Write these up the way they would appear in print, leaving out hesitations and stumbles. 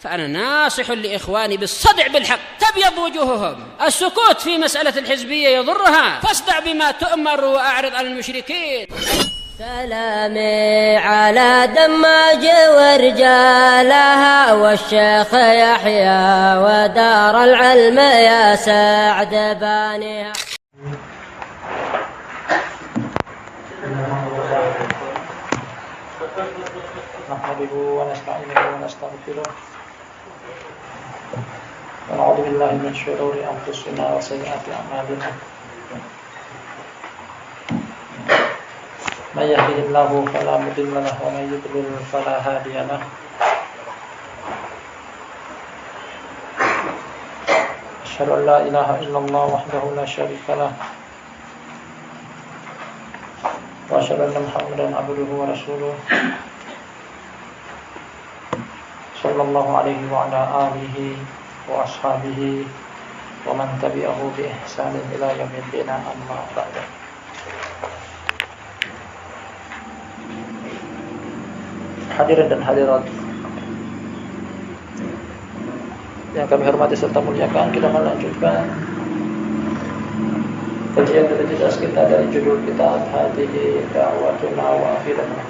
فأنا ناصح لإخواني بالصدع بالحق تبيض وجوههم. السكوت في مسألة الحزبية يضرها، فاصدع بما تؤمر وأعرض عن المشركين. سلامي على دماج ورجالها والشيخ يحيى ودار العلم يا سعد بانيها. نحمده ونستعينه ونستغفره ونعوذ بالله من شرور أنفسنا وسيئات أعمالنا. من يهده الله فلا مضل له ومن يضلل فلا هادي له. أشهد أن لا إله إلا الله وحده لا شريك له وأشهد أن محمدا عبده ورسوله صلى الله عليه وعلى آله وأصحابه ومن تبعه بإحسان إلى يوم الدين. أما بعد. Hadirin dan hadirat yang kami hormati serta muliakan, kita melanjutkan kajian religius kita dari judul kitab Hadhihi Da'watuna wa Aqidatuna.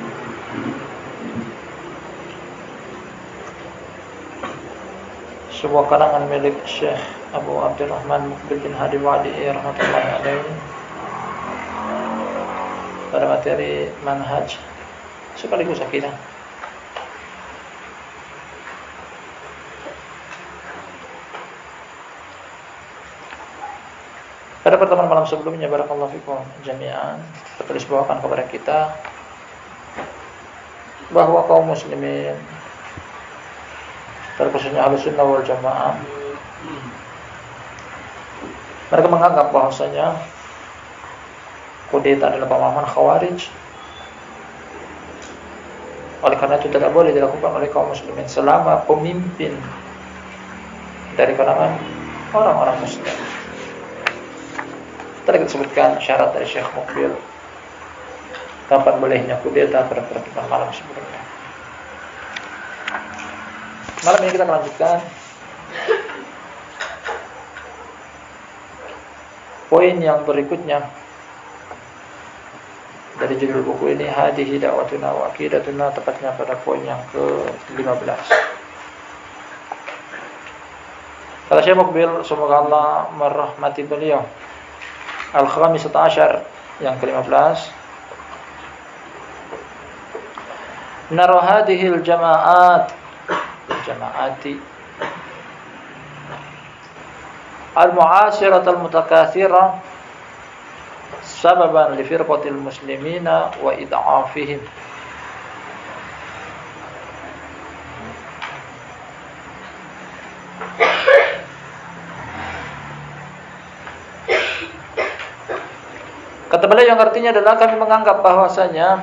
Sebuah karangan milik Syekh Abu Abdurrahman Muqbil bin Hadi Wadi'i rahmatullahi alaihi pada materi manhaj sekaligus akidah. Pada pertemuan malam sebelumnya, barakallahu fikum jami'an, tertulis bawakan kepada kita bahwa kaum muslimin, terkhususnya Ahlussunnah wal Jamaah, mereka menganggap bahwasanya kudeta adalah pemahaman Khawarij. Oleh karena itu tidak boleh dilakukan oleh kaum muslimin selama pemimpin dari kalangan orang-orang muslim. Tadi kita sebutkan syarat dari Syekh Muqbil kapan bolehnya kudeta pada pertemuan malam sebelumnya. Malam ini kita melanjutkan poin yang berikutnya dari judul buku ini, Hadhihi Da'watuna wa Aqidatuna, tepatnya pada poin yang ke-15. Kata Syekh Muqbil, semoga Allah merahmati beliau, Al-Khamisat Asyar yang ke-15, nara hadhil jamaati al-mu'asirat al-mutakathira sababan li firqatil muslimina wa id'afihim. Kata beliau yang artinya adalah kami menganggap bahwasanya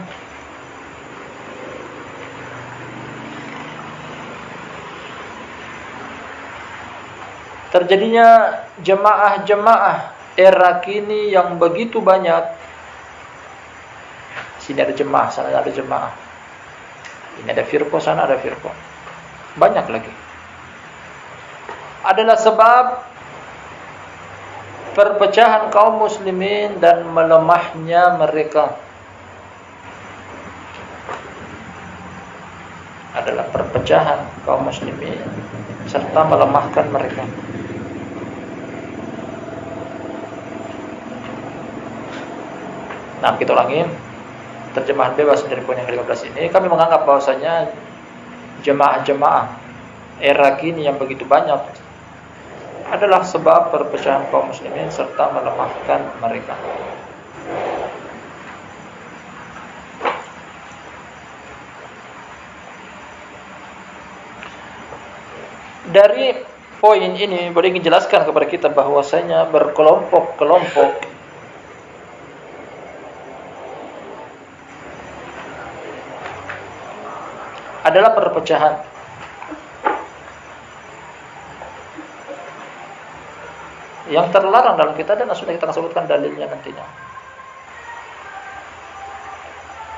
terjadinya jemaah-jemaah era kini yang begitu banyak. Sini ada jemaah, sana ada jemaah. Ini ada firqah, sana ada firqah. Banyak lagi. Adalah sebab perpecahan kaum muslimin dan melemahnya mereka. Adalah perpecahan kaum muslimin serta melemahkan mereka. Nah, kita ulangi terjemahan bebas dari poin yang ke-15 ini. Kami menganggap bahwasanya jemaah-jemaah era kini yang begitu banyak adalah sebab perpecahan kaum muslimin serta melemahkan mereka. Dari poin ini boleh ingin jelaskan kepada kita bahwasanya berkelompok-kelompok adalah perpecahan. Yang terlarang dalam kitab dan sudah kita sebutkan dalilnya nantinya.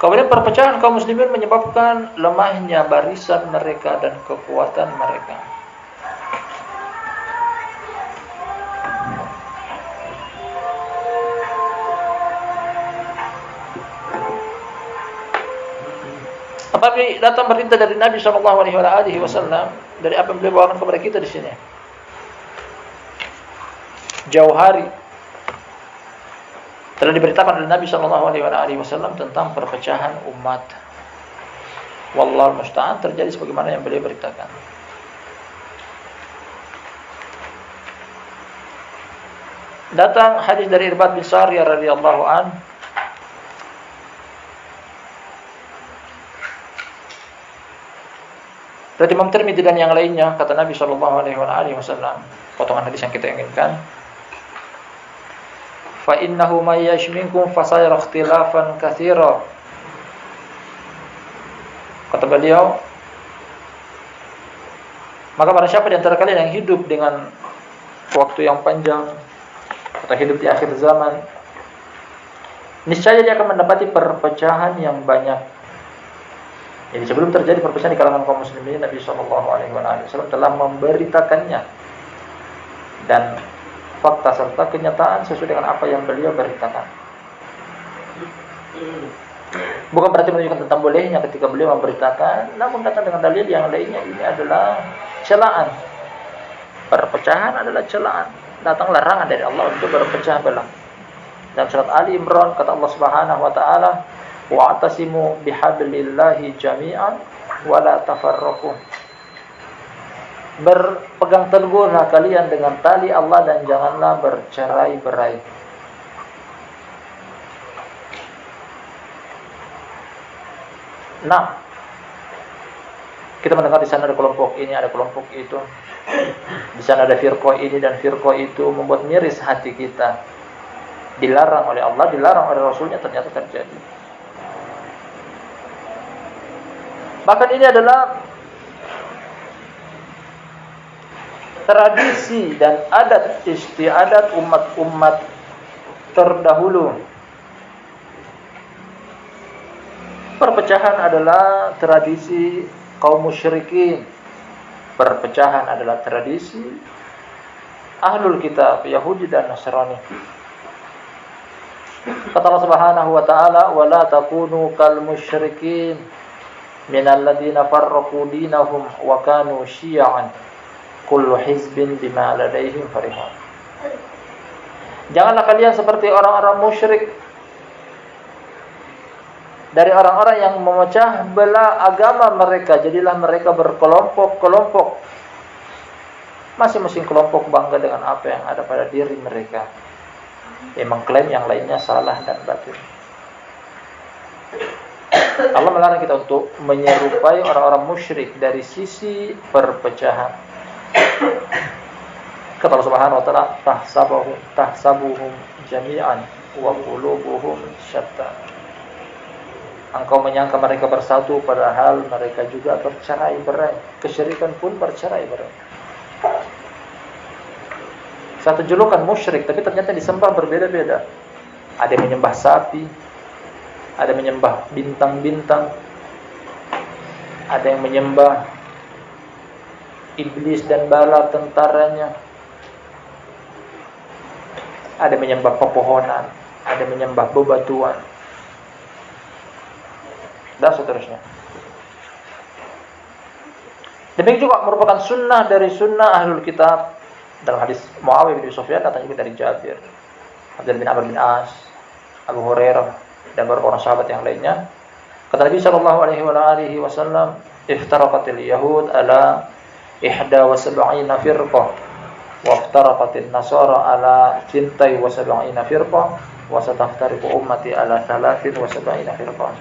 Kemudian perpecahan kaum muslimin menyebabkan lemahnya barisan mereka dan kekuatan mereka. Apabila datang perintah dari Nabi SAW dari apa yang beliau bawakan kepada kita di sini. Jauh hari telah diberitakan oleh Nabi SAW tentang perpecahan umat. Wallahu musta'an, terjadi sebagaimana yang beliau beritakan. Datang hadis dari Irbad bin Sariyah radhiyallahu an. Dari Imam Tirmidzi dan yang lainnya, kata Nabi SAW, potongan hadis yang kita inginkan, fa innahu may yash minkum fasayara ikhtilafan katsira. Kata beliau, maka barang siapa di antara kalian yang hidup dengan waktu yang panjang atau hidup di akhir zaman, niscaya dia akan mendapati perpecahan yang banyak. Jadi sebelum terjadi perpecahan di kalangan kaum muslimin, Nabi SAW telah memberitakannya dan fakta serta kenyataan sesuai dengan apa yang beliau beritakan. Bukan berarti menunjukkan tentang bolehnya ketika beliau memberitakan, namun datang dengan dalil yang lainnya. Ini adalah celaan. Perpecahan adalah celaan. Datang larangan dari Allah untuk berpecah belah. Dalam surat Ali Imran kata Allah Subhanahu wa taala, wa'tasimu bihablillahi jami'an wa la tafarraqu. Berpegang teguhlah kalian dengan tali Allah dan janganlah bercerai-berai. Nah, kita mendengar di sana ada kelompok ini, ada kelompok itu. Di sana ada firqah ini dan firqah itu, membuat miris hati kita. Dilarang oleh Allah, dilarang oleh Rasulnya, ternyata terjadi. Bahkan ini adalah tradisi dan adat istiadat umat-umat terdahulu. Perpecahan adalah tradisi kaum musyrikin. Perpecahan adalah tradisi ahlul kitab, Yahudi dan Nasrani. Kata Allah Subhanahu wa taala, "Wa la takunu kal musyrikin minal ladzina farraqu dinahum wa kanu syi'an kullu hizbin bima ladaihim farihun." Janganlah kalian seperti orang-orang musyrik, dari orang-orang yang memecah belah agama mereka. Jadilah mereka berkelompok-kelompok, masing-masing kelompok bangga dengan apa yang ada pada diri mereka, yang mengklaim yang lainnya salah dan batil. Allah melarang kita untuk menyerupai orang-orang musyrik dari sisi perpecahan. Kata Allah Subhanahu wa taala, tahsabuhum jami'an wa qulubuhum syatta. Engkau menyangka mereka bersatu padahal mereka juga bercerai-berai. Kesyirikan pun bercerai-berai. Satu julukan musyrik, tapi ternyata disembah berbeda-beda. Ada yang menyembah sapi, ada yang menyembah bintang-bintang, ada yang menyembah iblis dan bala tentaranya, ada yang menyembah pepohonan, ada yang menyembah bebatuan, dan seterusnya. Demikian juga merupakan sunnah dari sunnah ahlul kitab. Dalam hadis Muawiyah bin Sufyan datang juga dari Jabir, Abdullah bin Amr bin As, Abu Hurairah dan beberapa orang sahabat yang lainnya. Kata Nabi sallallahu alaihi wasallam, "Iftaraqatil yahud ala 71 firqah wa iftaraqatin nasara ala 72 firqah wa sataftariqu ummati ala 73 firqah."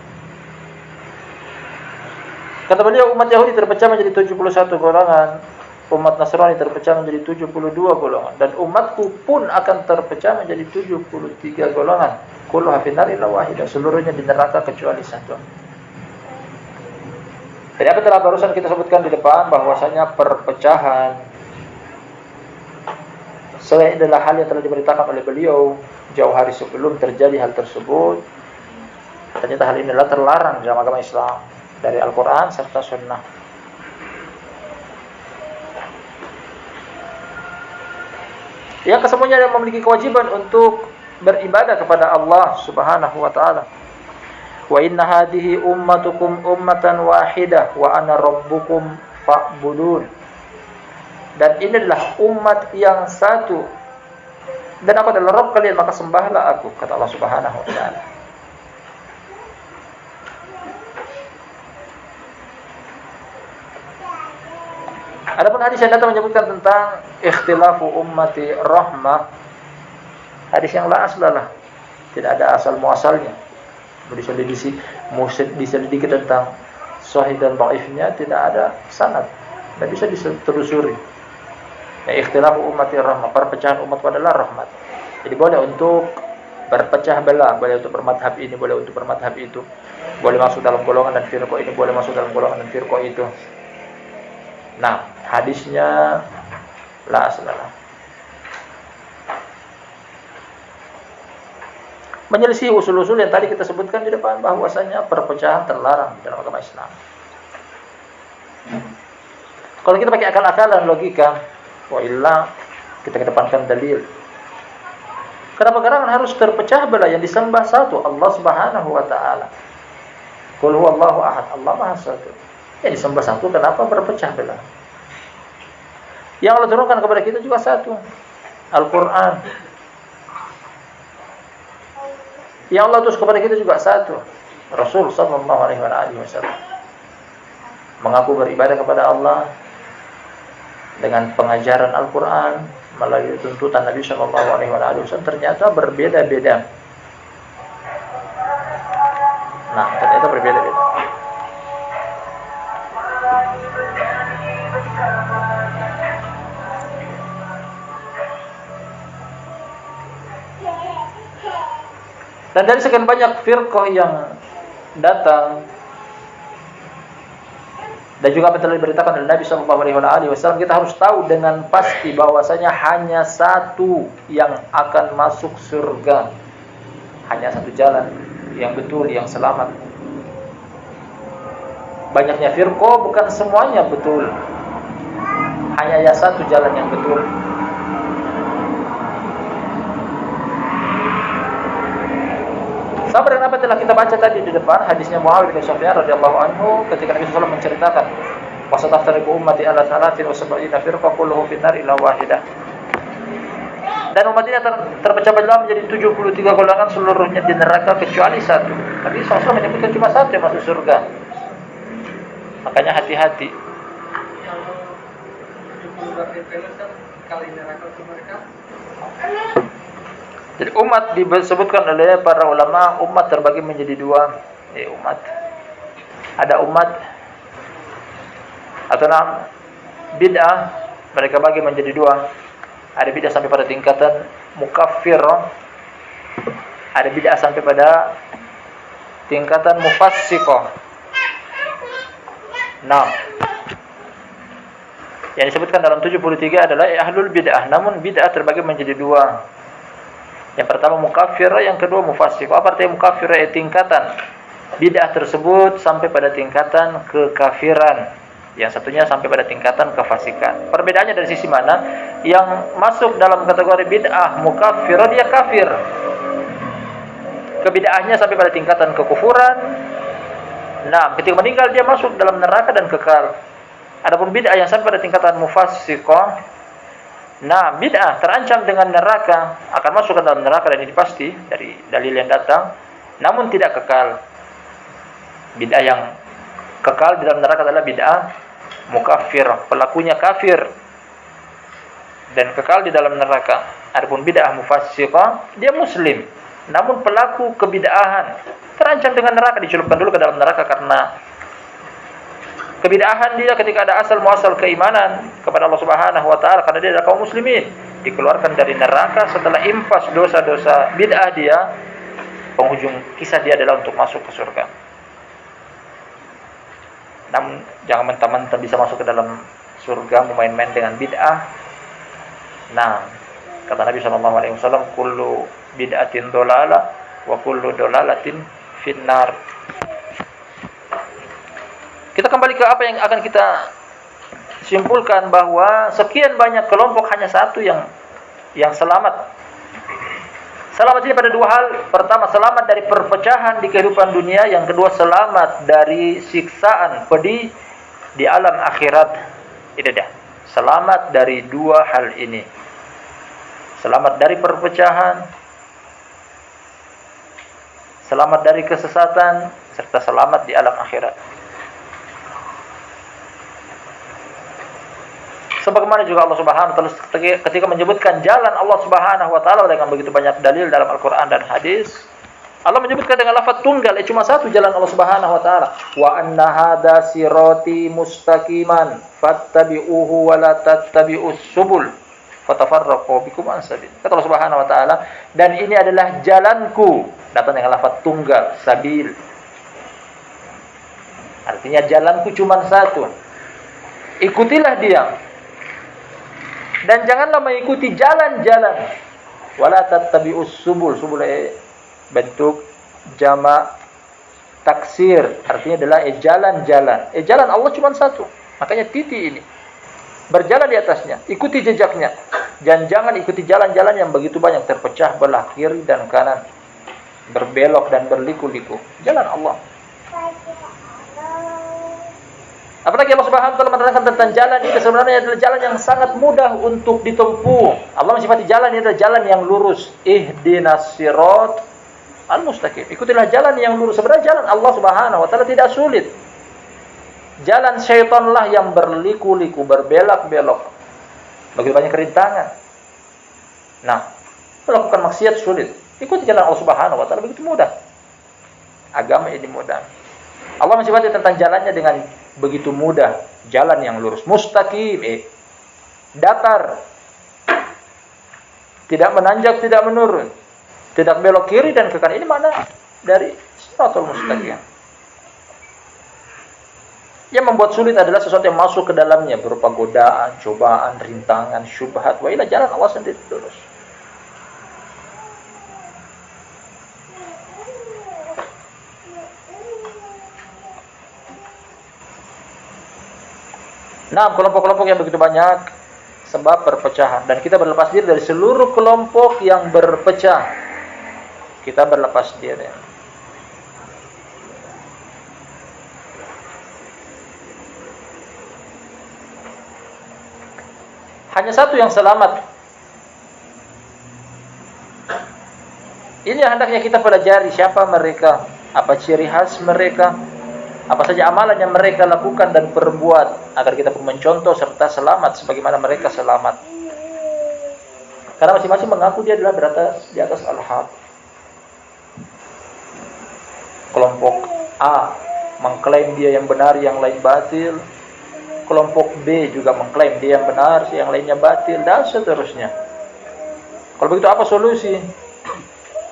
Kata beliau, umat Yahudi terpecah menjadi 71 golongan, umat Nasrani terpecah menjadi 72 golongan, dan umatku pun akan terpecah menjadi 73 golongan. Kulluha finnar illa wahidah, seluruhnya di neraka kecuali satu. Jadi apa telah barusan kita sebutkan di depan, bahwasanya perpecahan selain adalah hal yang telah diberitakan oleh beliau jauh hari sebelum terjadi hal tersebut, Ternyata hal ini adalah terlarang dalam agama Islam dari Al-Quran serta Sunnah. Yang kesemuanya yang memiliki kewajiban untuk beribadah kepada Allah Subhanahu wa taala. Wa inna hadhihi ummatukum ummatan wahidah wa ana rabbukum fa'budun. Dan ini adalah umat yang satu dan aku adalah Rabb kalian, maka sembahlah aku, kata Allah Subhanahu wa taala. Adapun hadis yang datang menyebutkan tentang ikhtilafu ummati rahmah, hadis yang la aslalah, tidak ada asal muasalnya. Diselidiki tentang sahih dan dhaifnya, tidak ada sanad, tidak bisa ditelusuri. Ya, ikhtilafu ummati rahmah, perpecahan umatku adalah rahmat. Jadi boleh untuk berpecah belah, boleh untuk bermadhab ini, boleh untuk bermadhab itu, boleh masuk dalam golongan dan firqah ini, boleh masuk dalam golongan dan firqah itu. Nah, hadisnya la aslalah. Menyelisih usul-usul yang tadi kita sebutkan di depan, bahwasanya perpecahan terlarang dalam agama Islam. Kalau kita pakai akal-akalan, logika, wa illa kita kedepankan dalil. Kenapa gerangan harus terpecah belah? Yang disembah satu, Allah Subhanahu wa taala. Qul huwallahu ahad, Allah Maha Satu. Yang disembah satu, kenapa berpecah belah? Yang Allah turunkan kepada kita juga satu, Al-Quran. Yang Allah utus kepada kita juga satu, Rasul sallallahu alaihi wasallam. Mengaku beribadah kepada Allah dengan pengajaran Al-Quran melalui tuntutan Nabi sallallahu alaihi wasallam ternyata berbeda-beda. Nah, ternyata berbeda-beda. Dan dari sekian banyak firqah yang datang dan juga apa yang telah diberitakan oleh Nabi sallallahu alaihi wasallam, kita harus tahu dengan pasti bahwasanya hanya satu yang akan masuk surga. Hanya satu jalan yang betul, yang selamat. Banyaknya firqah bukan semuanya betul. Hanya satu jalan yang betul. Sama dengan apa telah kita baca tadi di depan hadisnya Muawiyah bin Sufyan radhiyallahu anhu ketika Nabi sallallahu alaihi wasallam menceritakan wasataftariqu ummati ala 73 firqah kulluhum finnar illa wahidah. Dan umat ini terpecah belah menjadi 73 golongan, seluruhnya di neraka kecuali satu. Nabi sallallahu alaihi wasallam menyebutkan cuma satu yang masuk surga. Makanya hati-hati. Jadi umat disebutkan oleh para ulama, umat terbagi menjadi dua. Umat. Ada umat atau bid'ah, mereka bagi menjadi dua. Ada bid'ah sampai pada tingkatan mukaffir. Ada bid'ah sampai pada tingkatan mufassiqah. Nah, yang disebutkan dalam 73 adalah ahlul bid'ah. Namun bid'ah terbagi menjadi dua. Yang pertama mukaffirah, yang kedua mufassiqah. Apa artinya mukaffirah? Tingkatan bid'ah tersebut sampai pada tingkatan kekafiran. Yang satunya sampai pada tingkatan kefasikan. Perbedaannya dari sisi mana? Yang masuk dalam kategori bid'ah mukaffirah, dia kafir. Kebid'ahnya sampai pada tingkatan kekufuran. Nah, ketika meninggal dia masuk dalam neraka dan kekal. Adapun bid'ah yang sampai pada tingkatan mufassiqah, nah, bid'ah terancam dengan neraka, akan masuk ke dalam neraka dan ini pasti dari dalil yang datang, namun tidak kekal. Bid'ah yang kekal di dalam neraka adalah bid'ah mukaffir, pelakunya kafir dan kekal di dalam neraka. Adapun bid'ah mufassiqah, dia muslim, namun pelaku kebid'ahan terancam dengan neraka, dicelupkan dulu ke dalam neraka karena kebid'ahan dia ketika ada asal muasal keimanan kepada Allah Subhanahu wa taala, karena dia adalah kaum muslimin, dikeluarkan dari neraka setelah impas dosa-dosa bid'ah dia. Penghujung kisah dia adalah untuk masuk ke surga. Namun jangan mentah-mentah bisa masuk ke dalam surga main-main dengan bid'ah. Nah, kata Nabi sallallahu alaihi wasallam, kullu bid'atin dhalalah wa kullu dhalalatin finnar. Kita kembali ke apa yang akan kita simpulkan, bahwa sekian banyak kelompok hanya satu yang selamat. Selamat ini pada dua hal. Pertama, selamat dari perpecahan di kehidupan dunia. Yang kedua, selamat dari siksaan pedih di alam akhirat. Itu dah. Selamat dari dua hal ini. Selamat dari perpecahan, selamat dari kesesatan, serta selamat di alam akhirat. Sebagaimana juga Allah Subhanahu wa taala ketika menyebutkan jalan Allah Subhanahu wa taala dengan begitu banyak dalil dalam Al-Qur'an dan hadis, Allah menyebutkan dengan lafaz tunggal, cuma satu jalan Allah Subhanahu wa taala. Wa anna hadza sirati mustaqiman fattabi'uhu wa la tattabi'us subul fatafarraqu bikum an sabil. Kata Allah Subhanahu wa taala, dan ini adalah jalanku, datang dengan lafaz tunggal, sabil. Artinya jalanku cuma satu. Ikutilah dia. Dan janganlah mengikuti jalan-jalan. Wala tattabi'us subul. Subul bentuk jamak taksir. Artinya adalah jalan-jalan. Jalan Allah cuma satu. Makanya titik ini. Berjalan di atasnya. Ikuti jejaknya. Dan jangan ikuti jalan-jalan yang begitu banyak terpecah belah kiri dan kanan. Berbelok dan berliku-liku. Jalan Allah. Apalagi Allah Subhanahu wa taala menerangkan tentang jalan ini sebenarnya adalah jalan yang sangat mudah untuk ditempuh. Allah mensifati jalan ini adalah jalan yang lurus. Ihdinas sirat al-mustaqim. Ikutilah jalan yang lurus. Sebenarnya jalan Allah Subhanahu wa taala tidak sulit. Jalan syaitanlah yang berliku-liku, berbelok-belok. Begitu banyak kerintangan. Nah, melakukan maksiat sulit. Ikuti jalan Allah Subhanahu wa taala, begitu mudah. Agama ini mudah. Allah mensifati tentang jalannya dengan begitu mudah, jalan yang lurus, mustaqim, datar, tidak menanjak, tidak menurun, tidak belok kiri dan ke kanan. Ini mana dari siratal mustaqim. Yang membuat sulit adalah sesuatu yang masuk ke dalamnya berupa godaan, cobaan, rintangan, syubhat. Wa ila jalan Allah sendiri lurus. Nah, kelompok-kelompok yang begitu banyak sebab perpecahan, dan kita berlepas diri dari seluruh kelompok yang berpecah. Kita berlepas diri. Hanya satu yang selamat. Ini yang hendaknya kita pelajari, siapa mereka, apa ciri khas mereka, apa saja amalan yang mereka lakukan dan perbuat, agar kita pun mencontoh serta selamat sebagaimana mereka selamat. Karena masing-masing mengaku dia adalah di atas al-haq. Kelompok A mengklaim dia yang benar, yang lain batil. Kelompok B juga mengklaim dia yang benar, yang lainnya batil, dan seterusnya. Kalau begitu apa solusi?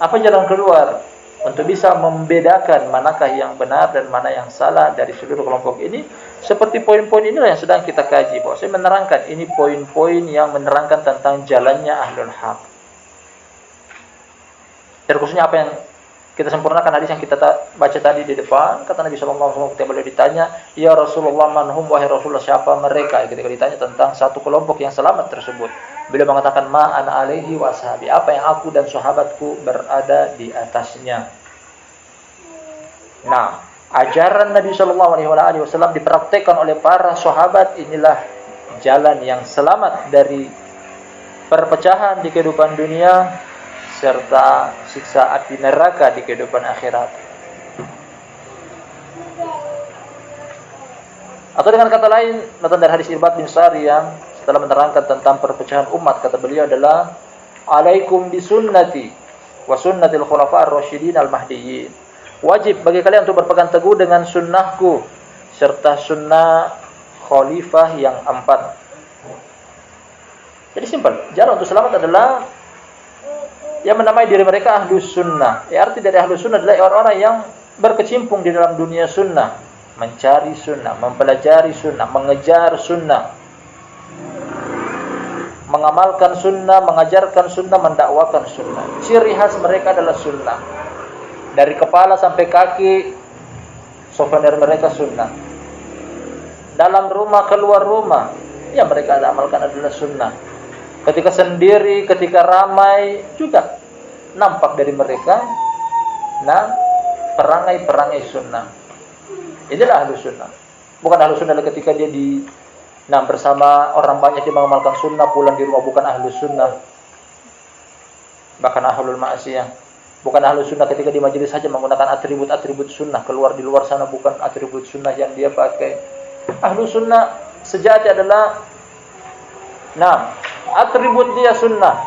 Apa jalan keluar? Untuk bisa membedakan manakah yang benar dan mana yang salah dari seluruh kelompok ini, seperti poin-poin inilah yang sedang kita kaji. Bahwa saya menerangkan ini poin-poin yang menerangkan tentang jalannya ahlul haq. Terkhususnya apa yang kita sempurnakan hadis yang kita baca tadi di depan. Kata Nabi SAW ketika beliau ditanya, ya Rasulullah manhum, wahai Rasulullah siapa mereka? Ketika ditanya tentang satu kelompok yang selamat tersebut, beliau mengatakan ma ana alaihi wa ashabi, apa yang aku dan sahabatku berada di atasnya. Nah, ajaran Nabi SAW dipraktekkan oleh para sahabat. Inilah jalan yang selamat dari perpecahan di kehidupan dunia serta siksa api neraka di kehidupan akhirat. Atau dengan kata lain, datang dari hadis Irbad bin Sariyah setelah menerangkan tentang perpecahan umat, kata beliau adalah alaikum bisunnati wa sunnatil khulafa'ir rasyidin al-mahdiyyin. Wajib bagi kalian untuk berpegang teguh dengan sunnahku serta sunnah khalifah yang 4. Jadi simpel, jalan untuk selamat adalah yang menamai diri mereka ahlus sunnah. Arti dari ahlus sunnah adalah orang-orang yang berkecimpung di dalam dunia sunnah, mencari sunnah, mempelajari sunnah, mengejar sunnah, mengamalkan sunnah, mengajarkan sunnah, mendakwakan sunnah. Ciri khas mereka adalah sunnah. Dari kepala sampai kaki, souvenir mereka sunnah. Dalam rumah, keluar rumah, yang mereka amalkan adalah sunnah. Ketika sendiri, ketika ramai, juga nampak dari mereka perangai-perangai sunnah. Inilah ahlu sunnah. Bukan ahlu sunnah ketika dia bersama orang banyak dia mengamalkan sunnah, pulang di rumah, bukan ahlu sunnah. Bahkan ahlul ma'asiyah. Bukan ahlu sunnah ketika di majelis saja menggunakan atribut-atribut sunnah, keluar di luar sana bukan atribut sunnah yang dia pakai. Ahlu sunnah sejati adalah atribut dia sunnah,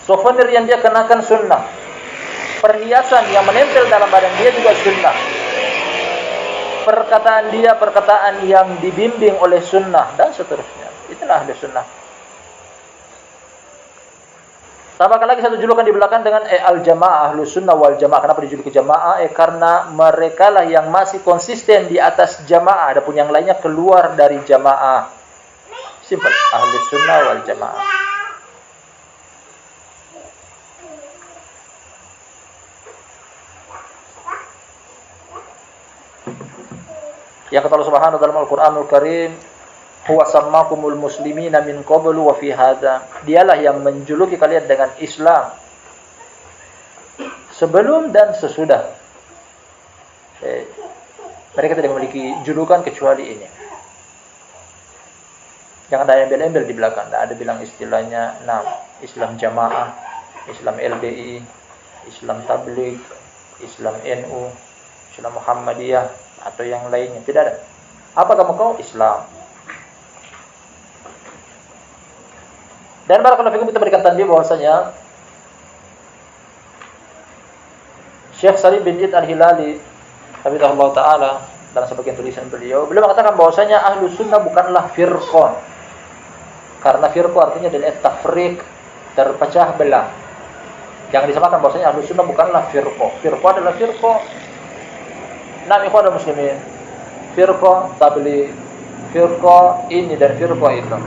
souvenir yang dia kenakan sunnah, perhiasan yang menempel dalam badan dia juga sunnah, perkataan dia perkataan yang dibimbing oleh sunnah, dan seterusnya. Itulah ahlu sunnah. Tambahkan lagi satu julukan di belakang dengan al-jamaah, ahlu sunnah wal jamaah. Kenapa dijuluki jamaah? Karena mereka lah yang masih konsisten di atas jamaah. Adapun yang lainnya keluar dari jamaah. Simple, ahlu sunnah wal jamaah. Yang kata Allah Subhanahu dalam Al-Qur'anul Karim, huwa sammakumul muslimina min qablu wa fi hadza. Dialah yang menjuluki kalian dengan Islam sebelum dan sesudah. Mereka tidak memiliki julukan kecuali ini. Jangan ada embel-embel di belakang. Tidak ada bilang istilahnya Islam Jamaah, Islam LDI, Islam Tabligh, Islam NU, Islam Muhammadiyah atau yang lainnya. Tidak ada. Apa kamu kau? Islam. Dan barakallahu fikum, kita berikan tanbih bahwasanya Syekh Salim bin Id Al-Hilali hafizahullah taala dalam sebagian tulisan beliau mengatakan bahwasanya ahlu sunnah bukanlah firqah. Karena firqah artinya adalah tafriq, terpecah belah. Jangan disamakan bahwasanya ahlu sunnah bukanlah firqah. Firqah adalah firqah ikhwan muslimin, firqah tabligh, firqah ini dan firqah itu.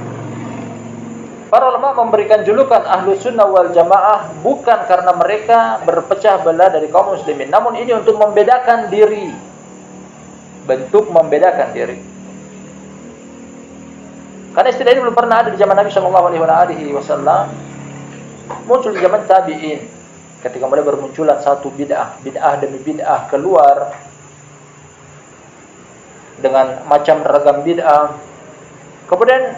Para ulama memberikan julukan ahlu sunnah wal jamaah bukan karena mereka berpecah belah dari kaum muslimin, namun ini untuk membedakan diri, bentuk membedakan diri. Karena istilah ini belum pernah ada di zaman Nabi SAW, muncul di zaman tabi'in. Ketika mulai bermunculan satu bid'ah demi bid'ah keluar dengan macam ragam bid'ah, kemudian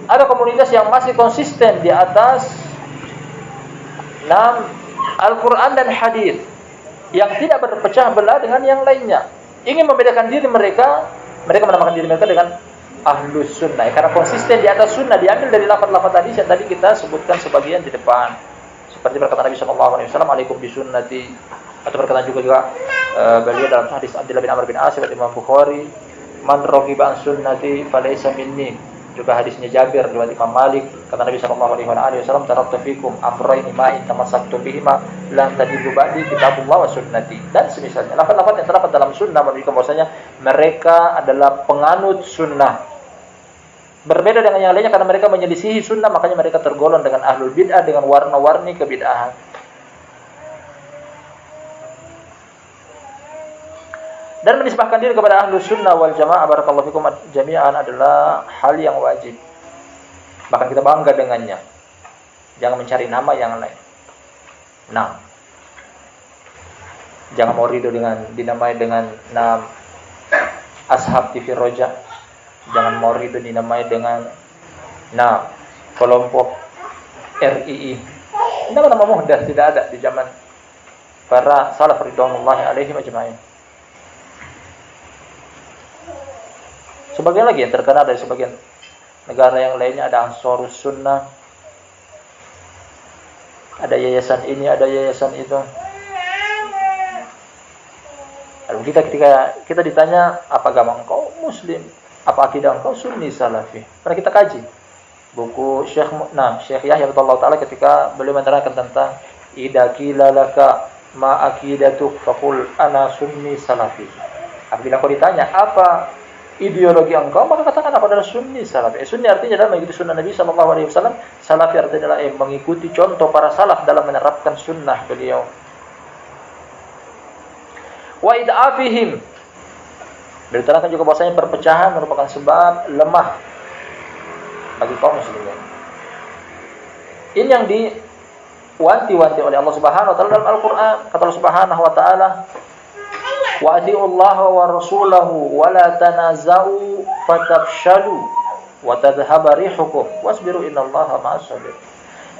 ada komunitas yang masih konsisten di atas Al-Quran dan hadis, yang tidak berpecah belah dengan yang lainnya. Ingin membedakan diri mereka menamakan diri mereka dengan ahlus sunnah, karena konsisten di atas sunnah. Diambil dari lafaz-lafaz tadi yang tadi kita sebutkan sebagian di depan, seperti perkataan Nabi SAW, alaikum bisunnati, atau perkataan juga beliau dalam hadis Abdullah bin Amr bin As dari Imam Bukhari, man raghiba an sunnati falaysa minni. Juga hadisnya Jabir riwayat Imam Malik, kata Nabi SAW, taraktu fikum amrayni ma in tamassaktum bihima lan tadillu ba'di kitabullah wa sunnati. Dan semisalnya lafaz-lafaz yang terdapat dalam sunnah menunjukkan bahwasanya mereka adalah penganut sunnah. Berbeda dengan yang lainnya karena mereka menyelisihi sunnah, makanya mereka tergolong dengan ahlul bid'ah dengan warna-warni kebid'ahan. Dan menisbahkan diri kepada ahlu sunnah wal jamaah barakallahu fikum jami'an adalah hal yang wajib. Bahkan kita bangga dengannya. Jangan mencari nama yang lain. Jangan mau ridho dengan dinamai dengan nama Ashab TV Roja. Jangan mau ridho dinamai dengan kelompok RII. Nama-nama muhdath tidak ada di zaman para salaf ridwanullahi alaihim ajma'in. Sebagian lagi yang terkenal dari sebagian negara yang lainnya ada Ansarus Sunnah, ada yayasan ini, ada yayasan itu. Lalu ketika kita ditanya, apa agama engkau? Muslim. Apa akidah engkau? Sunni Salafi. Pernah kita kaji buku Syekh Yahya radhiyallahu taala ketika beliau menerangkan tentang idza qila laka ma aqidatuk faqul ana sunni salafi. Apabila kau ditanya apa ideologi engkau, maka katakan aku adalah sunni salafi. Sunni artinya adalah mengikuti sunnah Nabi sallallahu alaihi wasallam. Salafi artinya adalah mengikuti contoh para salaf dalam menerapkan sunnah beliau. Wa id'afihim. Diterangkan juga bahwasanya perpecahan merupakan sebab lemah bagi kaum muslimin. Ini yang diwanti-wanti oleh Allah Subhanahu wa taala dalam Al-Qur'an. Kata Allah Subhanahu wa taala, wa atiullaha wa rasulahu wa la tanaza'u fatafshalu wa tadhhaba rihukum wasbiru innallaha ma'as sabirin.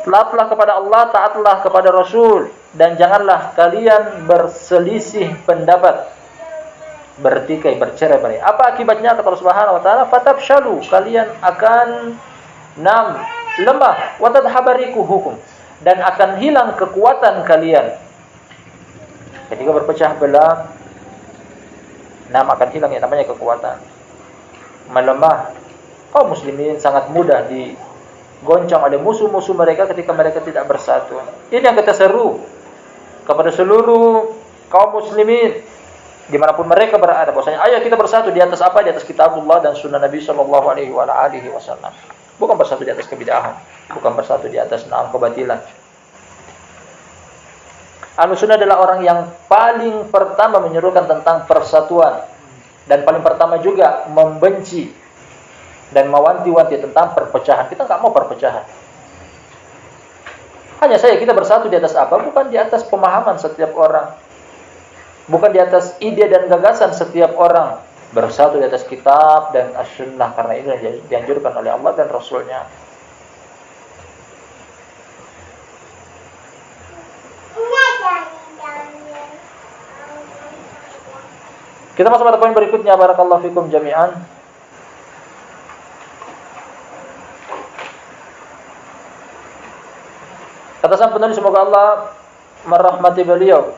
Taatlah kepada Allah, taatlah kepada Rasul, dan janganlah kalian berselisih pendapat, bertikai, bercerai-berai. Apa akibatnya? Kata Allah Subhanahu wa taala, fatafshalu, kalian akan lemah, wa tadhhaba rihukum, dan akan hilang kekuatan kalian. Ketika berpecah belah, akan hilang yang namanya kekuatan. Melemah. Kaum muslimin sangat mudah digoncang oleh musuh-musuh mereka ketika mereka tidak bersatu. Ini yang kita seru kepada seluruh kaum muslimin dimanapun mereka berada, bahwasanya ayo kita bersatu di atas apa? Di atas kitabullah dan sunnah Nabi sallallahu alaihi wasallam. Bukan bersatu di atas kebid'ahan, bukan bersatu di atas kebatilan. Ahlussunnah adalah orang yang paling pertama menyerukan tentang persatuan, dan paling pertama juga membenci dan mewanti-wanti tentang perpecahan. Kita nggak mau perpecahan. Hanya saja kita bersatu di atas apa? Bukan di atas pemahaman setiap orang, bukan di atas ide dan gagasan setiap orang. Bersatu di atas kitab dan as-sunnah, karena ini yang dianjurkan oleh Allah dan Rasulnya. Kita masuk pada poin berikutnya. Barakallahu fikum jami'an. Kata sang penulis, semoga Allah merahmati beliau.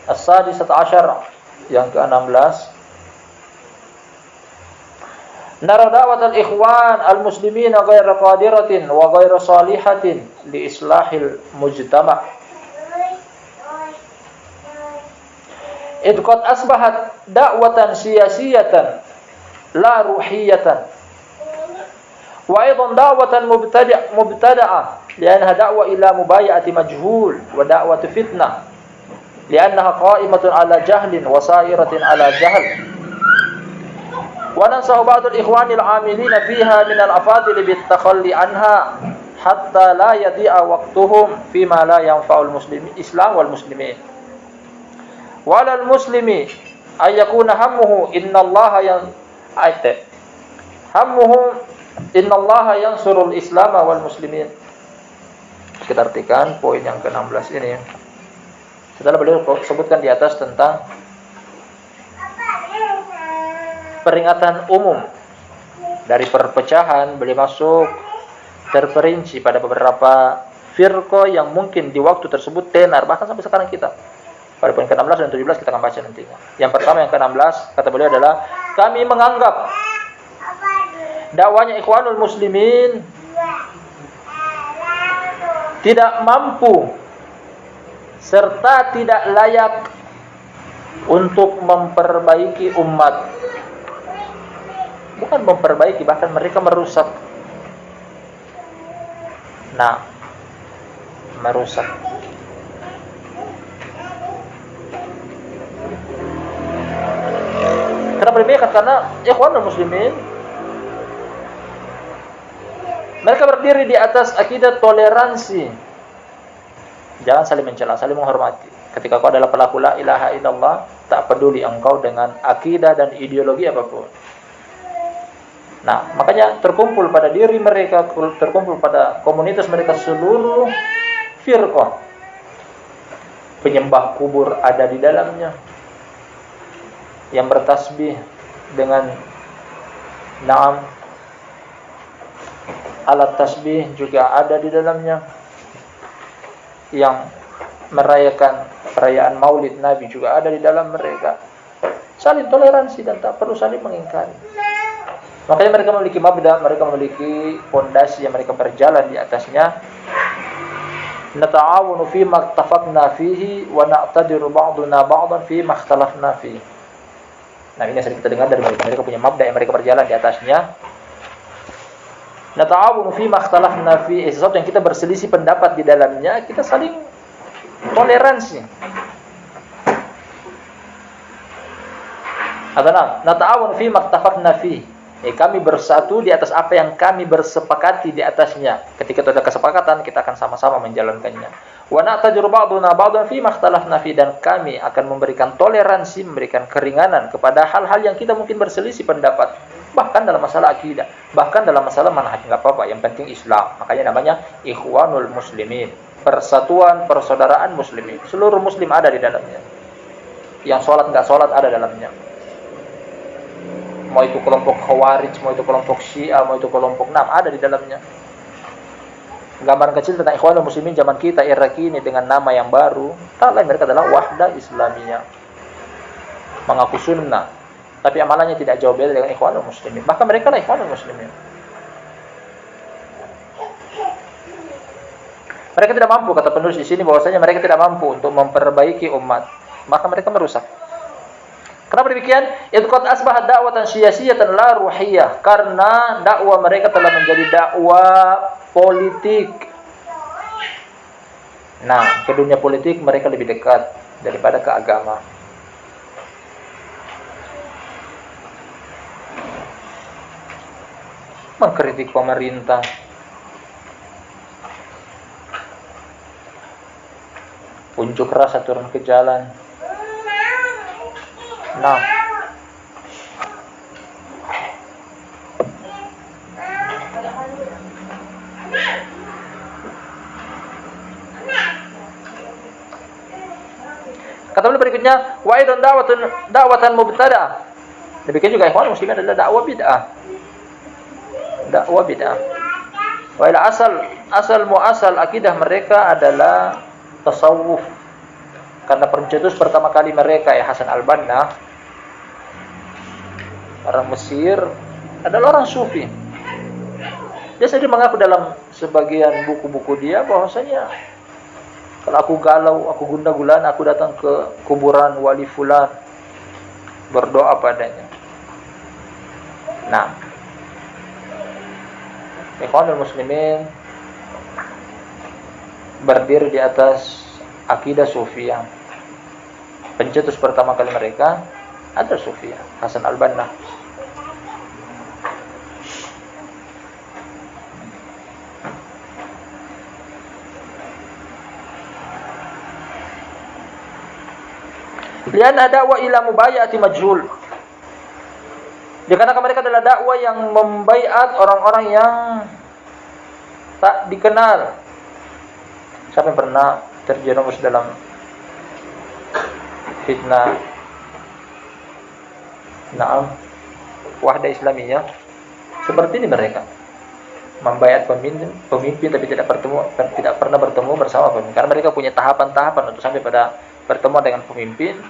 As-sadisat asyar, yang ke-16. Nara da'wat al-ikhwan al-muslimina ghayra qadiratin wa ghayra salihatin li islahil mujtama'. Idh qad asbahat da'watan siyasiyatan la ruhiyatan wa aidan da'watan mubtada'ah li'annaha da'wa ila mubaya'ati majhul wa da'watu fitnah li'annaha qa'imatun ala jahlin wa sa'iratin ala jahl. Wa nansahu ba'd al-ikhwani al-'amilina fiha min al-afadil bit-takhalli anha hatta la yadi'a waqtuhum fima la yanfa'ul muslimin Islam wal muslimin. Walal muslimi ayyakuna hammuhu innallaha yansurul Islam wal muslimin. Kita artikan poin yang ke-16 ini. Setelah beliau sebutkan di atas tentang peringatan umum dari perpecahan, beliau masuk terperinci pada beberapa firqah yang mungkin di waktu tersebut tenar, bahkan sampai sekarang kita. Pada poin ke-16 dan 17 kita akan baca nantinya. Yang pertama, yang ke-16, kata beliau adalah, kami menganggap dakwanya Ikhwanul Muslimin tidak mampu serta tidak layak untuk memperbaiki umat. Bukan memperbaiki, bahkan mereka merusak. Merusak. Kenapa demikian? Karena Ikhwanul Muslimin mereka berdiri di atas akidah toleransi. Jangan saling mencela, saling menghormati. Ketika kau adalah pelaku la ilaha illallah, tak peduli engkau dengan akidah dan ideologi apapun. Makanya terkumpul pada diri mereka, terkumpul pada komunitas mereka seluruh firqah. Penyembah kubur ada di dalamnya, yang bertasbih dengan alat tasbih juga ada di dalamnya, yang merayakan perayaan Maulid Nabi juga ada di dalam mereka. Saling toleransi dan tak perlu saling mengingkari. Makanya mereka memiliki mabda, mereka memiliki fondasi yang mereka berjalan di atasnya. Nata'awunu fi ma ittafaqna fihi wa na'tadiru ba'duna ba'dan fi ma ikhtalafna fihi. Nah, ini yang sering kita dengar dari mereka. Mereka punya mabda yang mereka berjalan di atasnya. Nata'awunu fi ma ikhtalafna fi, sesuatu yang kita berselisih pendapat di dalamnya, kita saling toleransi. Nata'awunu fi ma ittafaqna fi. Kami bersatu di atas apa yang kami bersepakati di atasnya. Ketika itu ada kesepakatan, kita akan sama-sama menjalankannya. Wa na'tajiru ba'duna ba'dan fi ma ikhtalafna fi, dan kami akan memberikan toleransi, memberikan keringanan kepada hal-hal yang kita mungkin berselisih pendapat. Bahkan dalam masalah akidah, bahkan dalam masalah manhaj, enggak apa-apa, yang penting Islam. Makanya namanya Ikhwanul Muslimin, persatuan persaudaraan muslimin. Seluruh muslim ada di dalamnya. Yang sholat enggak sholat ada dalamnya. Mau itu kelompok Khawarij, mau itu kelompok Syiah, mau itu kelompok Nam, ada di dalamnya. Gambaran kecil tentang Ikhwanul Muslimin zaman kita era kini dengan nama yang baru, tak lain mereka adalah Wahdah Islamiyah, mengaku sunnah, tapi amalannya tidak jauh beda dengan Ikhwanul Muslimin. Bahkan mereka lah Ikhwanul Muslimin. Mereka tidak mampu, kata penulis di sini bahwasanya mereka tidak mampu untuk memperbaiki umat, maka mereka merusak. Kenapa demikian? Itu qad asbahat da'watan siyasiyatan la ruhiyah, karena dakwah mereka telah menjadi dakwah politik. Nah, ke dunia politik mereka lebih dekat daripada ke agama. Mengkritik pemerintah, unjuk rasa turun ke jalan. Nah, kata beliau berikutnya, wa aidan da'watan mubtada'. Demikian juga Ikhwan Muslimin adalah dakwah bid'ah. Dakwah bid'ah. Wa ila asal muasal akidah mereka adalah tasawuf. Karena pencetus pertama kali mereka Hasan al-Banna, orang Mesir, adalah orang sufi. Dia sendiri mengaku dalam sebagian buku-buku dia bahwasanya kalau aku galau, aku gundah gulana, aku datang ke kuburan wali fulan, berdoa padanya. Nah, Ikhwanul Muslimin berdiri di atas akidah Sufiyah. Pencetus pertama kali mereka adalah Sufiyah, Hasan al-Banna. Lian dakwah ila mubayati majhul. Dikarenakan mereka adalah dakwah yang membaiat orang-orang yang tak dikenal. Siapa yang pernah terjerumus dalam fitnah Wahdah Islamiyah? Seperti ini mereka membaiat pemimpin tapi tidak pernah bertemu bersama pemimpin. Karena mereka punya tahapan-tahapan untuk sampai pada pertemuan dengan pemimpin.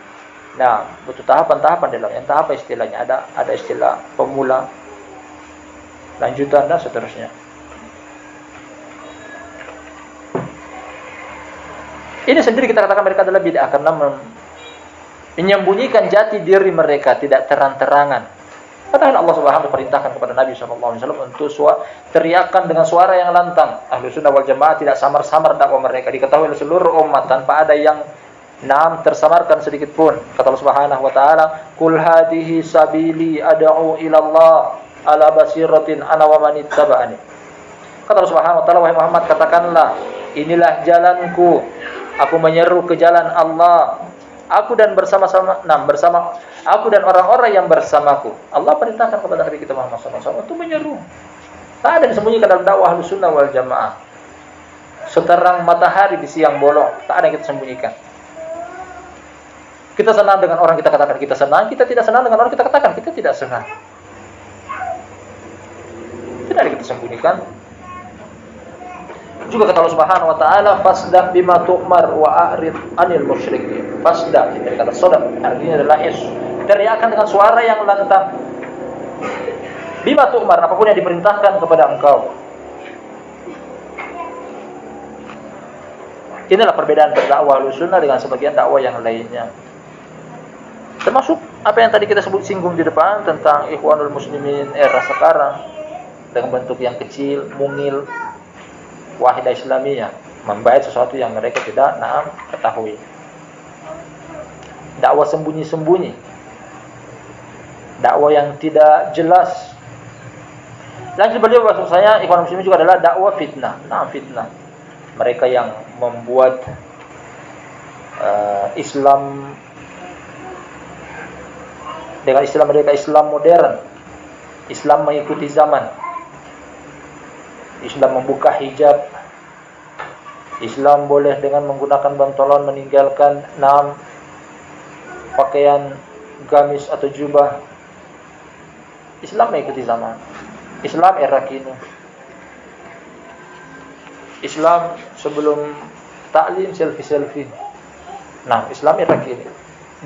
Nah, butuh tahapan-tahapan dalamnya. Entah apa istilahnya, ada istilah pemula, lanjutan, dan seterusnya. Ini sendiri kita katakan mereka adalah bid'ah karena menyembunyikan jati diri mereka tidak terang-terangan. Padahal Allah Subhanahu wa perintahkan kepada Nabi SAW untuk teriakan dengan suara yang lantang. Ahlus Sunnah wal Jamaah tidak samar-samar dakwah mereka, diketahui oleh seluruh umat tanpa ada yang tersamarkan sedikit pun. Kata Allah Subhanahu wa taala, "Qul hadhihi sabili ad'u ila Allah ala basiratin ana wa man ittaba'ani." Kata Allah Subhanahu wa taala, wahai Muhammad, katakanlah, inilah jalanku, aku menyeru ke jalan Allah. Aku dan bersama aku dan orang-orang yang bersamaku. Allah perintahkan kepada Nabi kita Muhammad SAW untuk menyeru. Tak ada disembunyikan dalam dakwah Ahlus Sunnah wal Jamaah. Seterang matahari di siang bolong, tak ada yang kita sembunyikan. Kita senang dengan orang kita katakan kita senang, kita tidak senang dengan orang kita katakan kita tidak senang. Tidak ada kita sembunyikan. Juga kata Allah Subhanahu wa taala, fasda bima tu'mar wa a'rid 'anil musyrikin. Fasda dari kata sadaq artinya adalah teriakan dengan suara yang lantang. Bima tu'mar, apapun yang diperintahkan kepada engkau. Inilah perbedaan dakwah Ahlus Sunnah dengan sebagian dakwah yang lainnya. Termasuk Apa yang tadi kita singgung di depan tentang Ikhwanul Muslimin era sekarang dengan bentuk yang kecil, mungil, wahidah Islamiyah, membahas sesuatu yang mereka tidak ketahui. Dakwah sembunyi-sembunyi, dakwah yang tidak jelas. Lanjut beliau, maksud saya Ikhwanul Muslimin juga adalah dakwah fitnah. Fitnah. Mereka yang membuat Islam dengan istilah mereka Islam modern, Islam mengikuti zaman, Islam membuka hijab, Islam boleh dengan menggunakan bantalan meninggalkan pakaian gamis atau jubah. Islam mengikuti zaman, Islam era kini, Islam sebelum taklim selfie. Islam era kini,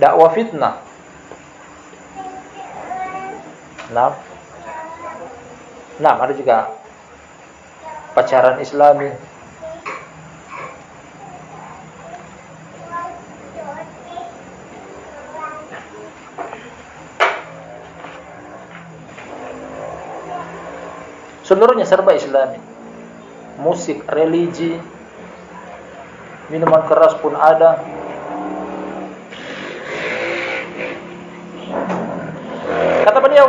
dakwah fitnah. Ada juga pacaran Islami. Seluruhnya serba Islami. Musik, religi, minuman keras pun ada. Kata beliau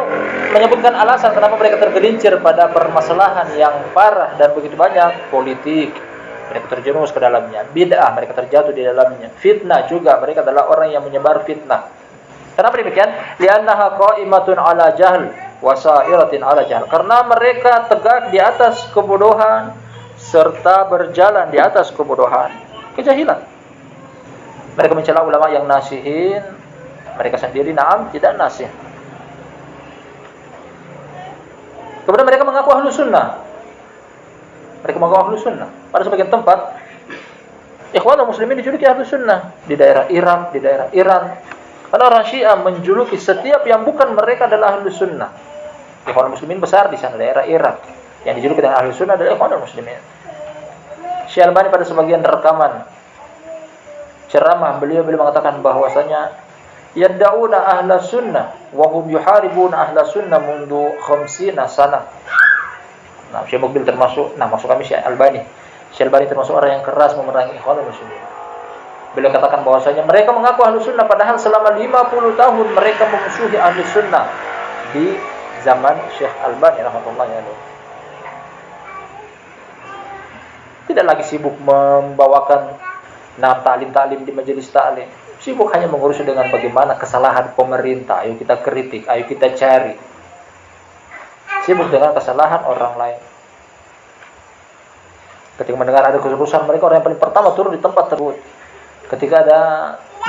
menyebutkan alasan kenapa mereka tergelincir pada permasalahan yang parah dan begitu banyak. Politik, mereka terjerumus ke dalamnya. Bid'ah, mereka terjatuh di dalamnya. Fitnah juga, mereka adalah orang yang menyebar fitnah. Kenapa demikian? Li'annaha qa'imatun ala jahl wa sa'iratin ala jahl. Karena mereka tegak di atas kebodohan serta berjalan di atas kebodohan, kejahilan. Mereka mencela ulama yang nasihin, mereka sendiri tidak nasih. Kemudian mereka mengaku ahlu sunnah. Pada sebagian tempat, Ikhwanul Muslimin dijuluki ahlu sunnah. Di daerah Irak, di daerah Iran. Karena orang Syiah menjuluki setiap yang bukan mereka adalah ahlu sunnah. Ikhwanul Muslimin besar di sana, daerah Irak. Yang dijuluki dengan ahlu sunnah adalah Ikhwanul Muslimin. Syekh Albani pada sebagian rekaman ceramah, beliau mengatakan bahwasanya yad'una ahla sunnah wa hum yuharibuna ahla sunnah mundu 50 sana. Syekh Mukbil termasuk, maksud kami Syekh Albani. Syekh Albani termasuk orang yang keras memerangi Ikhwanul Muslimin. Beliau katakan bahwasanya mereka mengaku ahlu sunnah padahal selama 50 tahun mereka memusuhi ahlu sunnah di zaman Syekh Albani rahmatullahi alaihi. Tidak lagi sibuk membawakan ta'lim di majelis ta'lim. Sibuk hanya mengurus dengan bagaimana kesalahan pemerintah. Ayo kita kritik, ayo kita cari. Sibuk dengan kesalahan orang lain. Ketika mendengar ada kerusuhan, mereka orang yang paling pertama turun di tempat tersebut. Ketika ada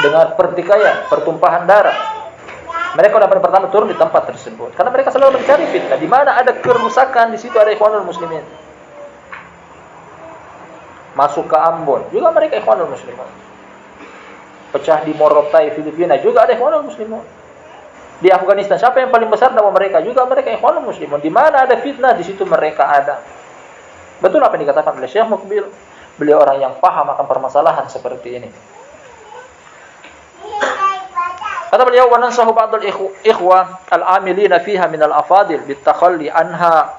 dengar pertikaian, pertumpahan darah, mereka orang yang paling pertama turun di tempat tersebut. Karena mereka selalu mencari fitnah. Di mana ada kerusakan, di situ ada Ikhwanul Muslimin. Masuk ke Ambon, juga mereka Ikhwanul Muslimin. Pecah di Morotai, Filipina, juga ada Ikhwanul Muslimin. Di Afghanistan, siapa yang paling besar dakwah mereka? Juga mereka Ikhwanul Muslimin. Di mana ada fitnah, di situ mereka ada. Betul apa yang dikatakan oleh Syekh Mukbil. Beliau orang yang paham akan permasalahan seperti ini. Kata beliau, wa nansahu ba'dul ikhwah al-amilina fiha min al-afadil bitakhalli anha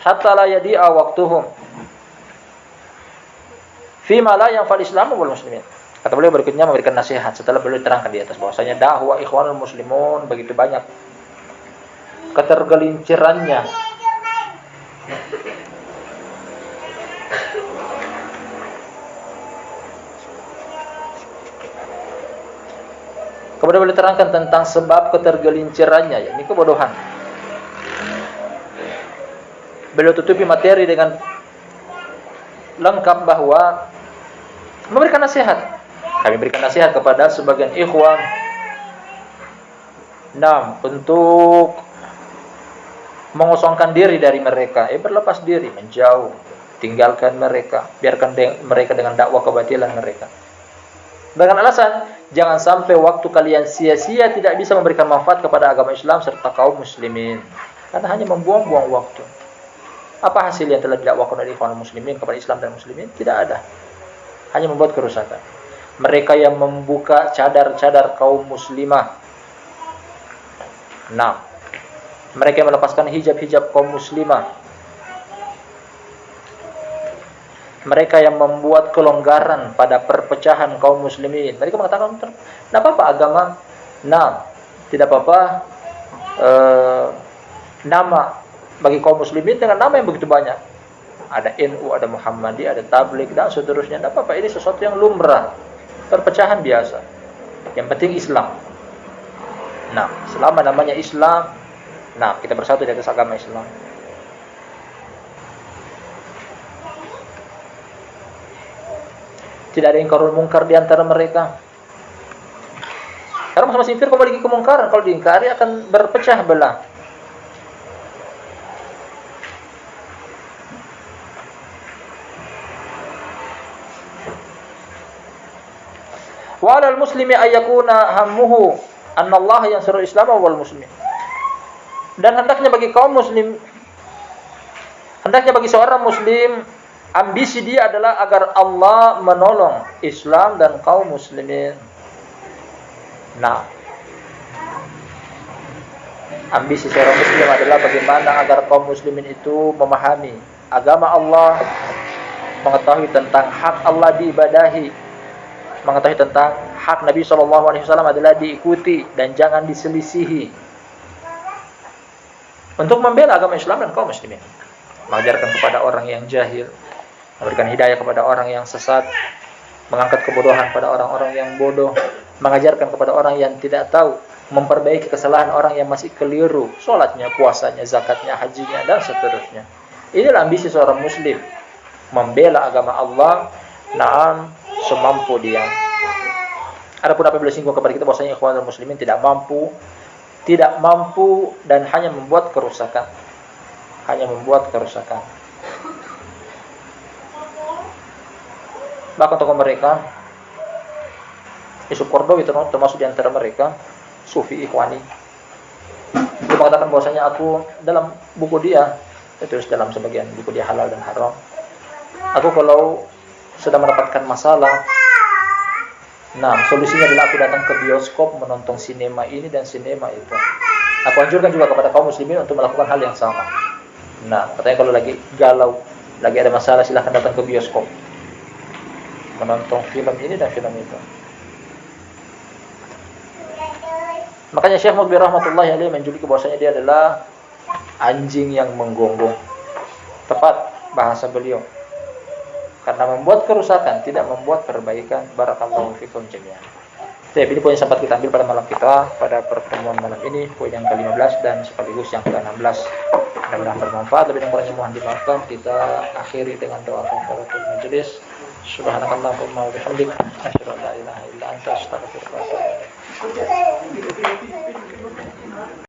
hatta la yadi'a waqtuhum fima la yanfa'ul Islam wal muslimin. Kata beliau berikutnya memberikan nasihat setelah beliau terangkan di atas bahwasanya dakwah Ikhwanul Muslimun begitu banyak ketergelincirannya. Kemudian beliau terangkan tentang sebab ketergelincirannya, yakni kebodohan. Beliau tutupi materi dengan lengkap bahwa memberikan nasihat. Kami berikan nasihat kepada sebagian ikhwan untuk mengosongkan diri dari mereka, berlepas diri, menjauh, tinggalkan mereka, biarkan mereka dengan dakwah kebatilan mereka. Dengan alasan jangan sampai waktu kalian sia-sia tidak bisa memberikan manfaat kepada agama Islam serta kaum muslimin, karena hanya membuang-buang waktu. Apa hasil yang telah didakwakan oleh Ikhwanul Muslimin kepada Islam dan muslimin? Tidak ada. Hanya membuat kerusakan. mereka yang membuka cadar-cadar kaum muslimah. 6. Mereka yang melepaskan hijab-hijab kaum muslimah. Mereka yang membuat kelonggaran pada perpecahan kaum muslimin. Mereka mengatakan, tidak apa-apa agama. Nah, tidak apa-apa nama bagi kaum muslimin dengan nama yang begitu banyak. Ada NU, ada Muhammadiyah, ada Tabligh, dan seterusnya. Tidak apa-apa, ini sesuatu yang lumrah. Perpecahan biasa. Yang penting Islam. Nah, selama namanya Islam, nah, kita bersatu di atas agama Islam. Tidak ada ingkarul mungkar di antara mereka. Karena masing-masing firqah memiliki kemungkaran. Kalau diingkari akan berpecah belah. Wa 'alal muslimi ayyakuna hammuhu anna Allah yansurul Islam wal muslimin. Dan hendaknya bagi kaum muslim, hendaknya bagi seorang muslim, ambisi dia adalah agar Allah menolong Islam dan kaum muslimin. Nah, ambisi seorang muslim adalah bagaimana agar kaum muslimin itu memahami agama Allah, mengetahui tentang hak Allah diibadahi, mengetahui tentang hak Nabi SAW adalah diikuti dan jangan diselisihi, untuk membela agama Islam dan kaum muslimin, mengajarkan kepada orang yang jahil, memberikan hidayah kepada orang yang sesat, mengangkat kebodohan pada orang-orang yang bodoh, mengajarkan kepada orang yang tidak tahu, memperbaiki kesalahan orang yang masih keliru, sholatnya, puasanya, zakatnya, hajinya, dan seterusnya. Inilah ambisi seorang muslim, membela agama Allah, naam, semampu dia. Adapun apabila singgung kepada kita bahwasanya ikhwanul muslimin tidak mampu dan hanya membuat kerusakan. Bahkan tokoh mereka, Yusuf Qaradawi termasuk di antara mereka, Sufi Ikhwani. Dia mengatakan bahwasanya aku dalam buku dia, terus dalam sebagian buku dia Halal dan Haram, aku kalau sudah mendapatkan masalah, nah solusinya adalah aku datang ke bioskop menonton sinema ini dan sinema itu. Aku anjurkan juga kepada kaum muslimin untuk melakukan hal yang sama. Nah, katanya kalau lagi galau, lagi ada masalah, silahkan datang ke bioskop, menonton film ini dan film itu. Makanya Syekh Mukbir rahmatullahi alaihi menjuluki bahwasanya dia adalah anjing yang menggonggong. Tepat bahasa beliau. Karena membuat kerusakan, tidak membuat perbaikan. Barakallahu fikum jami'an. Jadi ini poin yang sempat kita ambil pada malam kita, pada pertemuan malam ini, poin yang ke-15 dan sekaligus yang ke-16. Mudah-mudahan bermanfaat. Lebih kurangnya mohon dimaafkan. Kita akhiri dengan doa kafaratul majelis. Subhanakallahumma wa bihamdika, asyhadu an la ilaha illa anta, astaghfiruka wa atubu ilaik.